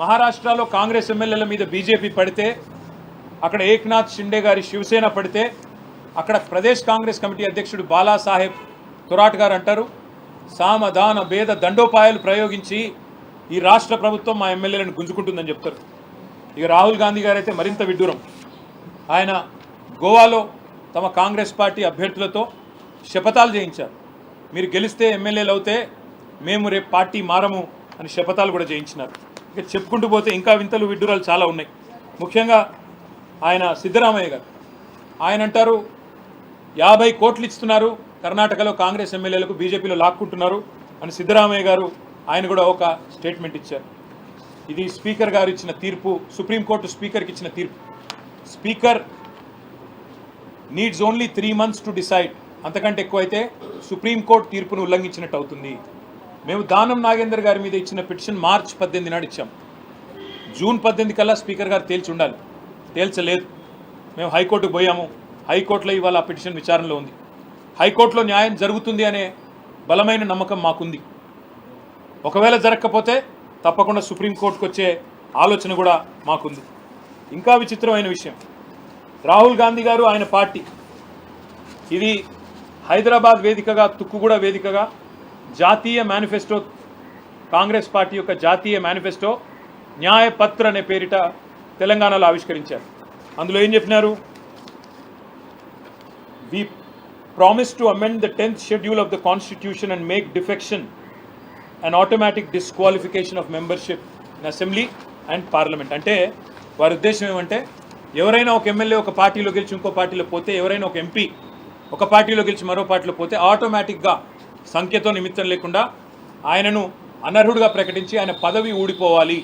మహారాష్ట్రలో కాంగ్రెస్ ఎమ్మెల్యేల మీద బీజేపీ పడితే, అక్కడ ఏక్నాథ్ షిండే గారి శివసేన పడితే, అక్కడ ప్రదేశ్ కాంగ్రెస్ కమిటీ అధ్యక్షుడు బాలాసాహెబ్ తొరాట్ గారు అంటారు, సామధాన భేద దండోపాయాలు ప్రయోగించి ఈ రాష్ట్ర ప్రభుత్వం మా ఎమ్మెల్యేలను గుంజుకుంటుందని చెప్తారు. ఇక రాహుల్ గాంధీ గారు అయితే మరింత విడ్డూరం. ఆయన గోవాలో తమ కాంగ్రెస్ పార్టీ అభ్యర్థులతో శపథాలు చేయించారు. మీరు గెలిస్తే ఎమ్మెల్యేలు అవుతే మేము రేపు పార్టీ మారము అని శపథాలు కూడా చేయించినారు. ఇక చెప్పుకుంటూ పోతే ఇంకా వింతలు విడ్డూరాలు చాలా ఉన్నాయి. ముఖ్యంగా ఆయన సిద్ధరామయ్య గారు ఆయన అంటారు 50 కోట్లు ఇస్తున్నారు కర్ణాటకలో కాంగ్రెస్ ఎమ్మెల్యేలకు, బీజేపీలో లాక్కుంటున్నారు అని సిద్ధరామయ్య గారు ఆయన కూడా ఒక స్టేట్మెంట్ ఇచ్చారు. ఇది స్పీకర్ గారు ఇచ్చిన తీర్పు, సుప్రీంకోర్టు స్పీకర్కి ఇచ్చిన తీర్పు. Speaker needs only 3 months to decide. అంతకంటే ఎక్కువైతే సుప్రీంకోర్టు తీర్పును ఉల్లంఘించినట్టు అవుతుంది. మేము దానం నాగేందర్ గారి మీద ఇచ్చిన పిటిషన్ మార్చి 18 నాడు ఇచ్చాం. జూన్ 18 కల్లా స్పీకర్ గారు తేల్చి ఉండాలి, తేల్చలేదు. మేము హైకోర్టుకు పోయాము, హైకోర్టులో ఇవాళ ఆ పిటిషన్ విచారణలో ఉంది. హైకోర్టులో న్యాయం జరుగుతుంది అనే బలమైన నమ్మకం మాకుంది. ఒకవేళ జరగకపోతే తప్పకుండా సుప్రీంకోర్టుకు వచ్చే ఆలోచన కూడా మాకుంది. ఇంకా విచిత్రమైన విషయం, రాహుల్ గాంధీ గారు ఆయన పార్టీ ఇది హైదరాబాద్ వేదికగా, తుక్కుగూడ వేదికగా జాతీయ మేనిఫెస్టో, కాంగ్రెస్ పార్టీ యొక్క జాతీయ మేనిఫెస్టో న్యాయపత్ర అనే పేరిట తెలంగాణలో ఆవిష్కరించారు. అందులో ఏం చెప్పినారు? We promise to amend the 10th schedule of the constitution and make defection and automatic disqualification of membership in assembly and parliament. అంటే వారి ఉద్దేశం ఏమంటే, ఎవరైనా ఒక ఎమ్మెల్యే ఒక పార్టీలో గెలిచి ఇంకో పార్టీలో పోతే, ఎవరైనా ఒక ఎంపీ ఒక పార్టీలో గెలిచి మరో పార్టీలో పోతే ఆటోమేటిక్గా సంఖ్యతో నిమిత్తం లేకుండా ఆయనను అనర్హుడిగా ప్రకటించి ఆయన పదవి ఊడిపోవాలి.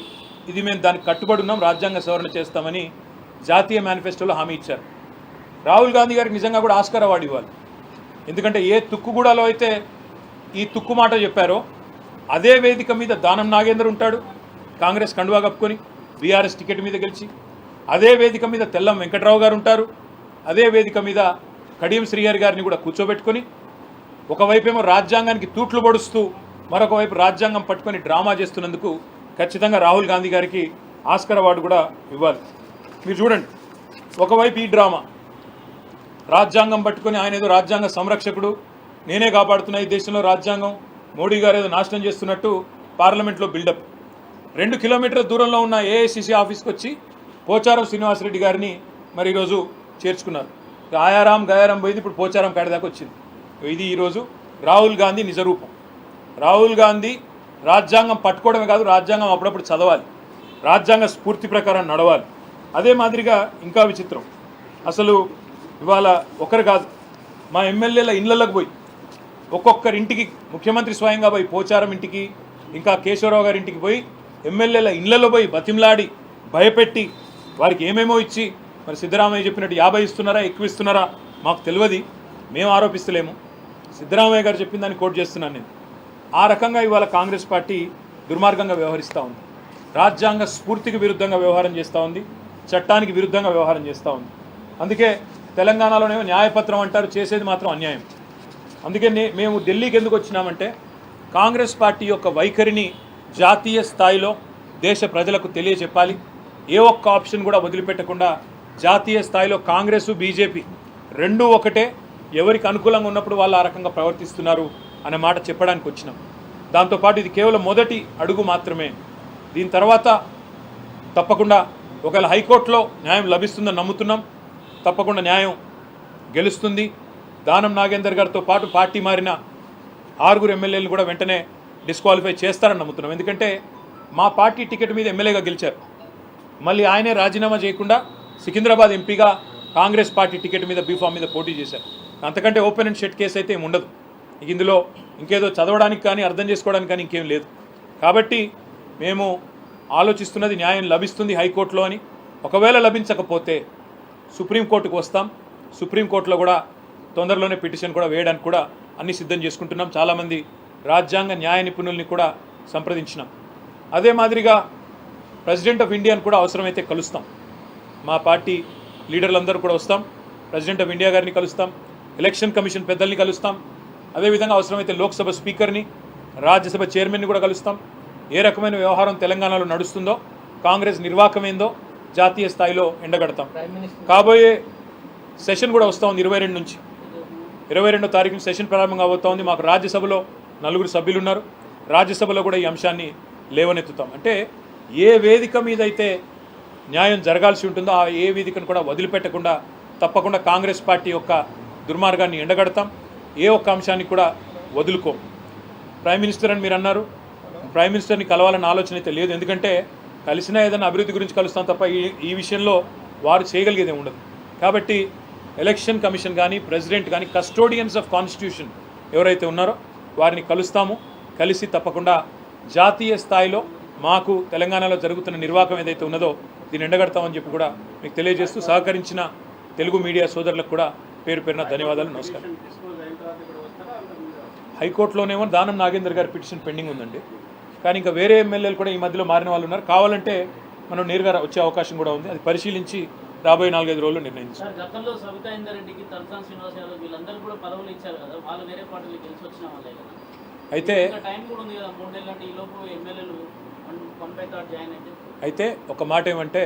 ఇది మేము దానికి కట్టుబడి ఉన్నాం, రాజ్యాంగ సవరణ చేస్తామని జాతీయ మేనిఫెస్టోలో హామీ ఇచ్చారు. రాహుల్ గాంధీ గారికి నిజంగా కూడా ఆస్కార్ అవార్డు ఇవ్వాలి. ఎందుకంటే ఏ తుక్కుగూడలో అయితే ఈ తుక్కు మాట చెప్పారో అదే వేదిక మీద దానం నాగేందర్ ఉంటాడు, కాంగ్రెస్ కండువా కప్పుకొని బీఆర్ఎస్ టికెట్ మీద గెలిచి. అదే వేదిక మీద తెల్లం వెంకట్రావు గారు ఉంటారు, అదే వేదిక మీద కడియం శ్రీహరి గారిని కూడా కూర్చోబెట్టుకొని ఒకవైపేమో రాజ్యాంగానికి తూట్లు పొడుస్తూ మరొక వైపు రాజ్యాంగం పట్టుకొని డ్రామా చేస్తున్నందుకు ఖచ్చితంగా రాహుల్ గాంధీ గారికి ఆస్కార్ అవార్డు కూడా ఇవ్వాలి. మీరు చూడండి, ఒకవైపు ఈ డ్రామా, రాజ్యాంగం పట్టుకొని ఆయన ఏదో రాజ్యాంగ సంరక్షకుడు, నేనే కాపాడుతున్నా ఈ దేశంలో రాజ్యాంగం, మోడీ గారు ఏదో నాశనం చేస్తున్నట్టు పార్లమెంట్లో బిల్డప్. 2 కిలోమీటర్ల దూరంలో ఉన్న ఏఐసిసి ఆఫీస్కి వచ్చి పోచారం శ్రీనివాసరెడ్డి గారిని మరి ఈరోజు చేర్చుకున్నారు. ఆయారాం గయారాం పోయింది, ఇప్పుడు పోచారం కాడి దాకా వచ్చింది. ఇది ఈరోజు రాహుల్ గాంధీ నిజరూపం. రాహుల్ గాంధీ రాజ్యాంగం పట్టుకోవడమే కాదు, రాజ్యాంగం అప్పుడప్పుడు చదవాలి, రాజ్యాంగ స్ఫూర్తి ప్రకారం నడవాలి. అదే మాదిరిగా ఇంకా విచిత్రం, అసలు ఇవాళ ఒకరు కాదు, మా ఎమ్మెల్యేల ఇళ్లలోకి పోయి ఒక్కొక్కరింటికి ముఖ్యమంత్రి స్వయంగా పోయి, పోచారం ఇంటికి, ఇంకా కేశవరావు గారి ఇంటికి పోయి ఎమ్మెల్యేల ఇళ్లలో పోయి బతిమలాడి భయపెట్టి వారికి ఏమేమో ఇచ్చి, మరి సిద్ధరామయ్య చెప్పినట్టు 50 ఇస్తున్నారా, ఎక్కువ ఇస్తున్నారా మాకు తెలియదు, మేము ఆరోపిస్తలేము, సిద్ధరామయ్య గారు చెప్పిన దాన్ని కోట్ చేస్తున్నాను నేను. ఆ రకంగా ఇవాళ కాంగ్రెస్ పార్టీ దుర్మార్గంగా వ్యవహరిస్తూ ఉంది, రాజ్యాంగ స్ఫూర్తికి విరుద్ధంగా వ్యవహారం చేస్తూ ఉంది, చట్టానికి విరుద్ధంగా వ్యవహారం చేస్తూ ఉంది. అందుకే తెలంగాణలోనేమో న్యాయపత్రం అంటారు, చేసేది మాత్రం అన్యాయం. అందుకే మేము ఢిల్లీకి ఎందుకు వచ్చినామంటే, కాంగ్రెస్ పార్టీ యొక్క వైఖరిని జాతీయ స్థాయిలో దేశ ప్రజలకు తెలియచెప్పాలి. ఏ ఒక్క ఆప్షన్ కూడా వదిలిపెట్టకుండా జాతీయ స్థాయిలో కాంగ్రెస్ బీజేపీ రెండూ ఒకటే, ఎవరికి అనుకూలంగా ఉన్నప్పుడు వాళ్ళు ఆ రకంగా ప్రవర్తిస్తున్నారు అనే మాట చెప్పడానికి వచ్చినాం. దాంతోపాటు ఇది కేవలం మొదటి అడుగు మాత్రమే. దీని తర్వాత తప్పకుండా ఒకవేళ హైకోర్టులో న్యాయం లభిస్తుందని నమ్ముతున్నాం, తప్పకుండా న్యాయం గెలుస్తుంది. దానం నాగేందర్ గారితో పాటు పార్టీ మారిన 6 ఎమ్మెల్యేలు కూడా వెంటనే డిస్క్వాలిఫై చేస్తారని నమ్ముతున్నాం. ఎందుకంటే మా పార్టీ టికెట్ మీద ఎమ్మెల్యేగా గెలిచారు, మళ్ళీ ఆయనే రాజీనామా చేయకుండా సికింద్రాబాద్ ఎంపీగా కాంగ్రెస్ పార్టీ టికెట్ మీద బీఫామ్ మీద పోటీ చేశారు. అంతకంటే ఓపెన్ అండ్ షట్ కేసు అయితే ఏమి ఉండదు. ఇందులో ఇంకేదో చదవడానికి కానీ అర్థం చేసుకోవడానికి కానీ ఇంకేం లేదు. కాబట్టి మేము ఆలోచిస్తున్నది న్యాయం లభిస్తుంది హైకోర్టులో అని. ఒకవేళ లభించకపోతే సుప్రీంకోర్టుకు వస్తాం, సుప్రీంకోర్టులో కూడా తొందరలోనే పిటిషన్ కూడా వేయడానికి కూడా అన్ని సిద్ధం చేసుకుంటున్నాం. చాలామంది రాజ్యాంగ న్యాయ నిపుణుల్ని కూడా సంప్రదించినాం. అదే మాదిరిగా ప్రెసిడెంట్ ఆఫ్ ఇండియాని కూడా అవసరమైతే కలుస్తాం. మా పార్టీ లీడర్లందరూ కూడా వస్తాం, ప్రెసిడెంట్ ఆఫ్ ఇండియా గారిని కలుస్తాం, ఎలక్షన్ కమిషన్ పెద్దల్ని కలుస్తాం, అదేవిధంగా అవసరమైతే లోక్సభ స్పీకర్ని, రాజ్యసభ చైర్మన్ని కూడా కలుస్తాం. ఏ రకమైన వ్యవహారం తెలంగాణలో నడుస్తుందో కాంగ్రెస్ నిర్వాకం ఏందో జాతీయ స్థాయిలో ఎండగడతాం. కాబోయే సెషన్ కూడా వస్తూ ఉంది 22 నుంచి 22వ తారీఖున సెషన్ ప్రారంభంగా అవుతూ ఉంది. మాకు రాజ్యసభలో 4 సభ్యులు ఉన్నారు. రాజ్యసభలో కూడా ఈ అంశాన్ని లేవనెత్తుతాం. అంటే ఏ వేదిక మీద అయితే న్యాయం జరగాల్సి ఉంటుందో ఆ ఏ వేదికను కూడా వదిలిపెట్టకుండా తప్పకుండా కాంగ్రెస్ పార్టీ యొక్క దుర్మార్గాన్ని ఎండగడతాం. ఏ ఒక్క అంశాన్ని కూడా వదులుకోం. ప్రైమ్ మినిస్టర్ అని మీరు అన్నారు. ప్రైమ్ మినిస్టర్ని కలవాలన్న ఆలోచన అయితే లేదు. ఎందుకంటే కలిసినా ఏదైనా అభివృద్ధి గురించి కలుస్తాం తప్ప ఈ విషయంలో వారు చేయగలిగేదే ఉండదు. కాబట్టి ఎలక్షన్ కమిషన్ కానీ ప్రెసిడెంట్ కానీ కస్టోడియన్స్ ఆఫ్ కాన్స్టిట్యూషన్ ఎవరైతే ఉన్నారో వారిని కలుస్తాము. కలిసి తప్పకుండా జాతీయ స్థాయిలో మాకు తెలంగాణలో జరుగుతున్న నిర్వాకం ఏదైతే ఉన్నదో దీన్ని ఎండగడతామని చెప్పి కూడా మీకు తెలియజేస్తూ సహకరించిన తెలుగు మీడియా సోదరులకు కూడా పేరు పేరున ధన్యవాదాలు, నమస్కారం. హైకోర్టులోనేమో దానం నాగేందర్ గారి పిటిషన్ పెండింగ్ ఉందండి. కానీ ఇంకా వేరే ఎమ్మెల్యేలు కూడా ఈ మధ్యలో మారిన వాళ్ళు ఉన్నారు. కావాలంటే మనం నేరుగా వచ్చే అవకాశం కూడా ఉంది. అది పరిశీలించి రాబోయే 4-5 రోజుల్లో నిర్ణయించారు. గతంలో సబితా ఇందరెడ్డికి తలసాని శ్రీనివాస్ యాదవ్ వీళ్ళందరూ కూడా పదవులు ఇచ్చారు కదా, వాళ్ళు వేరే పార్టీలు గెలిచి వచ్చిన వాళ్ళే కదా. అయితే టైం కూడా ఉంది కదా, 3 నెలలు అంటే ఈ లోపు ఎమ్మెల్యేలు 1 by 3 జాయిన్ అయితే ఒక మాట ఏమంటే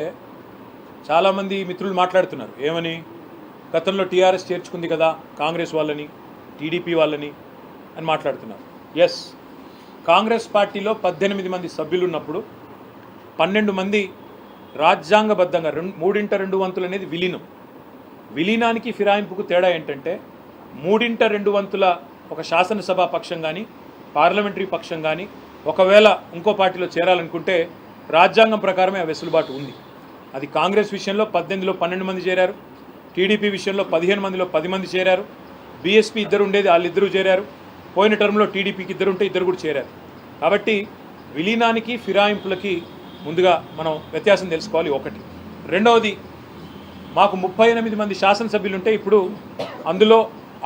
చాలామంది మిత్రులు మాట్లాడుతున్నారు ఏమని, గతంలో టీఆర్ఎస్ చేర్చుకుంది కదా కాంగ్రెస్ వాళ్ళని టీడీపీ వాళ్ళని అని మాట్లాడుతున్నారు. ఎస్, కాంగ్రెస్ పార్టీలో 18 మంది సభ్యులు ఉన్నప్పుడు 12 మంది రాజ్యాంగబద్ధంగా 3/2 వంతులు అనేది విలీనం. విలీనానికి ఫిరాయింపుకు తేడా ఏంటంటే 3/2 వంతుల ఒక శాసనసభా పక్షం కానీ పార్లమెంటరీ పక్షం కానీ ఒకవేళ ఇంకో పార్టీలో చేరాలనుకుంటే రాజ్యాంగం ప్రకారమే ఆ వెసులుబాటు ఉంది. అది కాంగ్రెస్ విషయంలో 18లో 12 మంది చేరారు, టీడీపీ విషయంలో 15 మందిలో 10 మంది చేరారు, బీఎస్పీ ఇద్దరు ఉండేది వాళ్ళిద్దరూ చేరారు, పోయిన టర్మ్లో టీడీపీకి ఇద్దరు ఉంటే ఇద్దరు కూడా చేరారు. కాబట్టి విలీనానికి ఫిరాయింపులకి ముందుగా మనం వ్యత్యాసం తెలుసుకోవాలి. ఒకటి. రెండవది, మాకు 38 మంది శాసనసభ్యులు ఉంటే ఇప్పుడు అందులో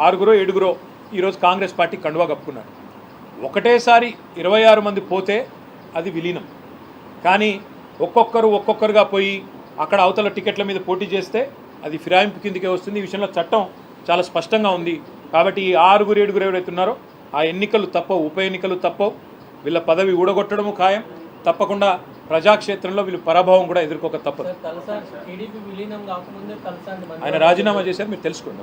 6-7 ఈరోజు కాంగ్రెస్ పార్టీ కండువా కప్పుకున్నారు. ఒకటేసారి 26 మంది పోతే అది విలీనం. కానీ ఒక్కొక్కరుగా పోయి అక్కడ అవతల టికెట్ల మీద పోటీ చేస్తే అది ఫిరాయింపు కిందకే వస్తుంది. ఈ విషయంలో చట్టం చాలా స్పష్టంగా ఉంది. కాబట్టి ఈ 6-7 ఎవరైతే ఉన్నారో ఆ ఎన్నికలు తప్పవు, ఉప ఎన్నికలు తప్పవు. వీళ్ళ పదవి ఊడగొట్టడము ఖాయం. తప్పకుండా ప్రజాక్షేత్రంలో వీళ్ళు పరాభవం కూడా ఎదుర్కోక తప్పదు. ఆయన రాజీనామా చేశారు, మీరు తెలుసుకోండి.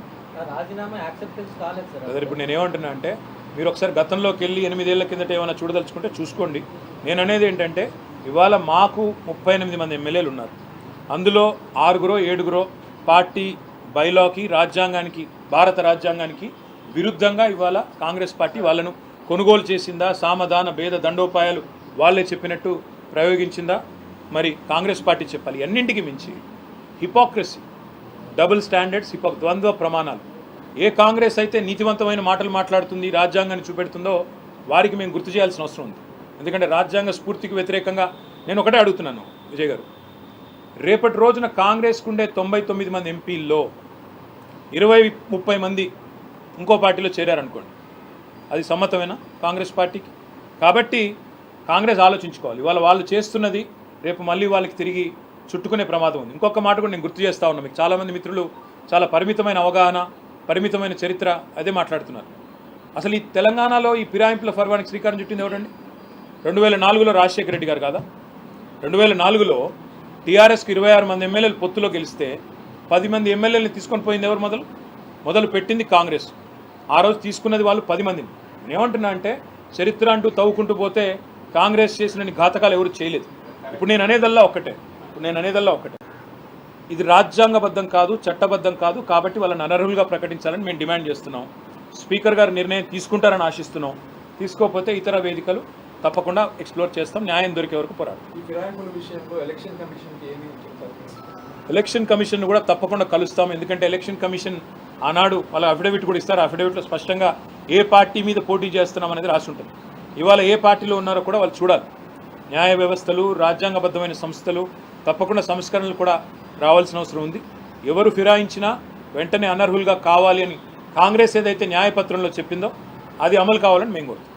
ఇప్పుడు నేనేమంటున్నా అంటే మీరు ఒకసారి గతంలోకి వెళ్ళి 8 ఏళ్ల కిందట ఏమైనా చూడదలుచుకుంటే చూసుకోండి. నేను అనేది ఏంటంటే ఇవాళ మాకు 38 మంది ఎమ్మెల్యేలు ఉన్నారు. అందులో 6-7 పార్టీ బైలాకి రాజ్యాంగానికి భారత రాజ్యాంగానికి విరుద్ధంగా ఇవాళ కాంగ్రెస్ పార్టీ వాళ్ళను కొనుగోలు చేసిందా, సామధాన భేద దండోపాయాలు వాళ్ళే చెప్పినట్టు ప్రయోగించిందా, మరి కాంగ్రెస్ పార్టీ చెప్పాలి. అన్నింటికి మించి హిపోక్రసీ, డబుల్ స్టాండర్డ్స్, ద్వంద్వ ప్రమాణాలు. ఏ కాంగ్రెస్ అయితే నీతివంతమైన మాటలు మాట్లాడుతుంది, రాజ్యాంగాన్ని చూపెడుతుందో వారికి మేము గుర్తు చేయాల్సిన అవసరం ఉంది. ఎందుకంటే రాజ్యాంగ స్ఫూర్తికి వ్యతిరేకంగా నేను ఒకటే అడుగుతున్నాను విజయ్ గారు, రేపటి రోజున కాంగ్రెస్కు ఉండే 99 మంది ఎంపీల్లో 20-30 మంది ఇంకో పార్టీలో చేరారనుకోండి, అది సమ్మతమేనా కాంగ్రెస్ పార్టీకి? కాబట్టి కాంగ్రెస్ ఆలోచించుకోవాలి. ఇవాళ వాళ్ళు చేస్తున్నది రేపు మళ్ళీ వాళ్ళకి తిరిగి చుట్టుకునే ప్రమాదం ఉంది. ఇంకొక మాట కూడా నేను గుర్తు చేస్తూ ఉన్నాను. మీకు చాలామంది మిత్రులు చాలా పరిమితమైన అవగాహన, పరిమితమైన చరిత్ర అదే మాట్లాడుతున్నారు. అసలు ఈ తెలంగాణలో ఈ ఫిరాయింపుల పర్వానికి శ్రీకారం చుట్టింది ఎవరండి? 2004లో రాజశేఖర రెడ్డి గారు కాదా? 2004లో టీఆర్ఎస్కి 26 మంది ఎమ్మెల్యేలు పొత్తులో గెలిస్తే 10 మంది ఎమ్మెల్యేలని తీసుకొని పోయింది ఎవరు? మొదలు పెట్టింది కాంగ్రెస్. ఆ రోజు తీసుకున్నది వాళ్ళు 10 మందిని. నేనేమంటున్నా అంటే చరిత్ర అంటూ తవ్వుకుంటూ పోతే కాంగ్రెస్ చేసిన ఘాతకాలు ఎవరు చేయలేదు. ఇప్పుడు నేను అనేదల్లా ఒక్కటే, ఇది రాజ్యాంగబద్ధం కాదు, చట్టబద్ధం కాదు. కాబట్టి వాళ్ళని అనర్హులుగా ప్రకటించాలని మేము డిమాండ్ చేస్తున్నాం. స్పీకర్ గారు నిర్ణయం తీసుకుంటారని ఆశిస్తున్నాం. తీసుకోకపోతే ఇతర వేదికలు తప్పకుండా ఎక్స్ప్లోర్ చేస్తాం. న్యాయం దొరికే వరకు పోరాడు. ఎలక్షన్ కమిషన్ కూడా తప్పకుండా కలుస్తాం. ఎందుకంటే ఎలక్షన్ కమిషన్ ఆనాడు వాళ్ళ అఫిడవిట్ కూడా ఇస్తారు. అఫిడవిట్లో స్పష్టంగా ఏ పార్టీ మీద పోటీ చేస్తున్నాం అనేది రాసి ఉంటుంది. ఇవాళ ఏ పార్టీలో ఉన్నారో కూడా వాళ్ళు చూడాలి. న్యాయ వ్యవస్థలు, రాజ్యాంగబద్ధమైన సంస్థలు తప్పకుండా సంస్కరణలు కూడా రావాల్సిన అవసరం ఉంది. ఎవరు ఫిరాయించినా వెంటనే అనర్హులుగా కావాలి అని కాంగ్రెస్ ఏదైతే న్యాయపత్రంలో చెప్పిందో అది అమలు కావాలని మేము కోరుతున్నాం.